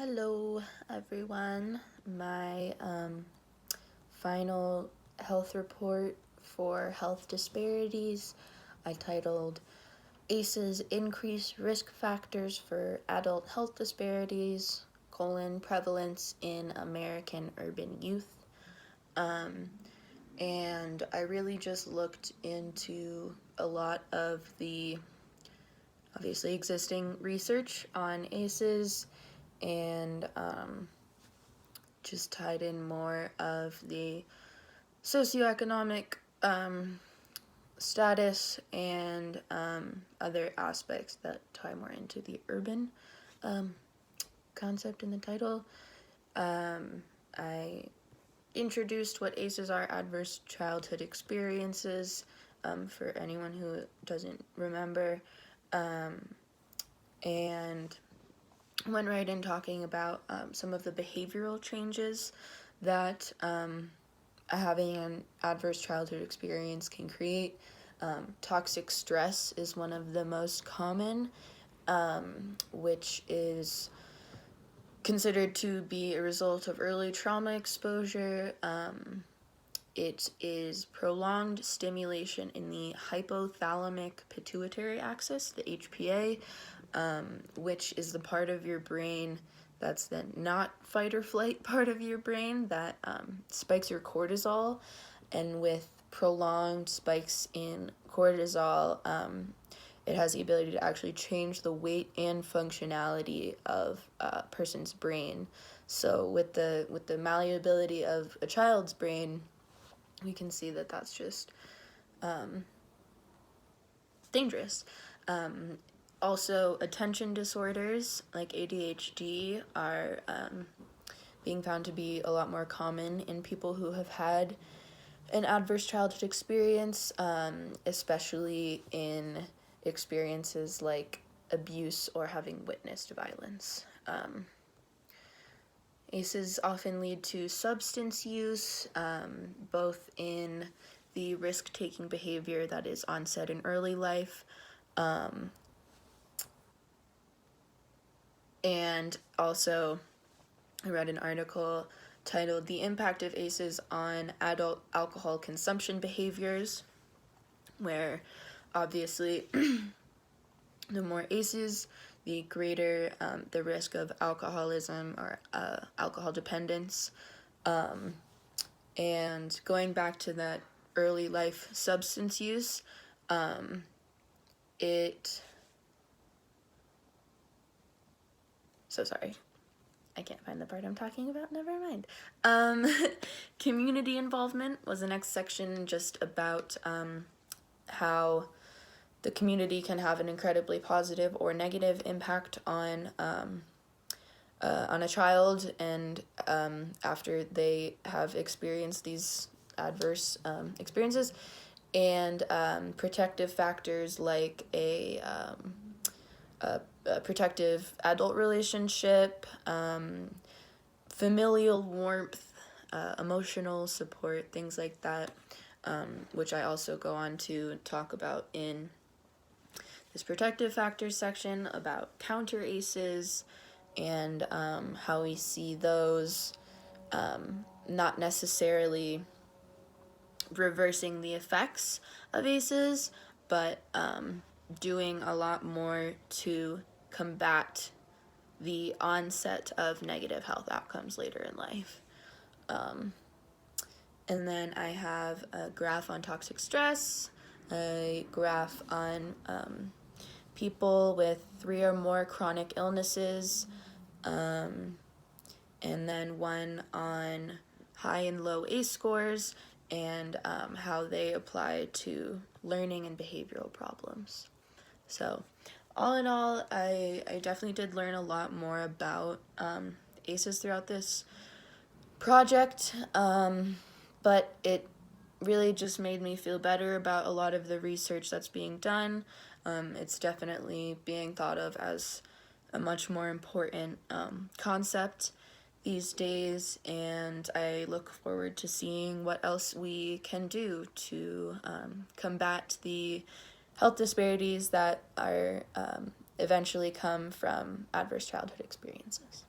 Hello, everyone. My final health report for health disparities I titled ACEs Increased Risk Factors for Adult Health Disparities, Prevalence in American Urban Youth. And I really just looked into a lot of the obviously existing research on ACEs and just tied in more of the socioeconomic status and other aspects that tie more into the urban concept in the title. I introduced what ACEs are, adverse childhood experiences, for anyone who doesn't remember, and went right in talking about some of the behavioral changes that having an adverse childhood experience can create. Toxic stress is one of the most common, which is considered to be a result of early trauma exposure. It is prolonged stimulation in the hypothalamic pituitary axis, the HPA, which is the part of your brain that's the not fight or flight part of your brain that spikes your cortisol. And with prolonged spikes in cortisol, it has the ability to actually change the weight and functionality of a person's brain. So with the malleability of a child's brain, we can see that that's just dangerous. Also, attention disorders like ADHD are being found to be a lot more common in people who have had an adverse childhood experience, especially in experiences like abuse or having witnessed violence. ACEs often lead to substance use, both in the risk-taking behavior that is onset in early life, and also I read an article titled "The Impact of ACEs on Adult Alcohol Consumption Behaviors," where obviously the more ACEs, the greater the risk of alcoholism or alcohol dependence. And going back to that early life substance use, so sorry, I can't find the part I'm talking about, never mind. Community involvement was the next section, just about how the community can have an incredibly positive or negative impact on a child, and after they have experienced these adverse experiences, and protective factors like a protective adult relationship, familial warmth, emotional support, things like that, which I also go on to talk about in this protective factors section about counter ACEs and how we see those not necessarily reversing the effects of ACEs, but doing a lot more to combat the onset of negative health outcomes later in life. And then I have a graph on toxic stress, a graph on people with 3 or more chronic illnesses, and then one on high and low ACE scores and how they apply to learning and behavioral problems. So all in all, I definitely did learn a lot more about ACEs throughout this project, but it really just made me feel better about a lot of the research that's being done. It's definitely being thought of as a much more important concept these days, and I look forward to seeing what else we can do to combat the health disparities that are eventually come from adverse childhood experiences.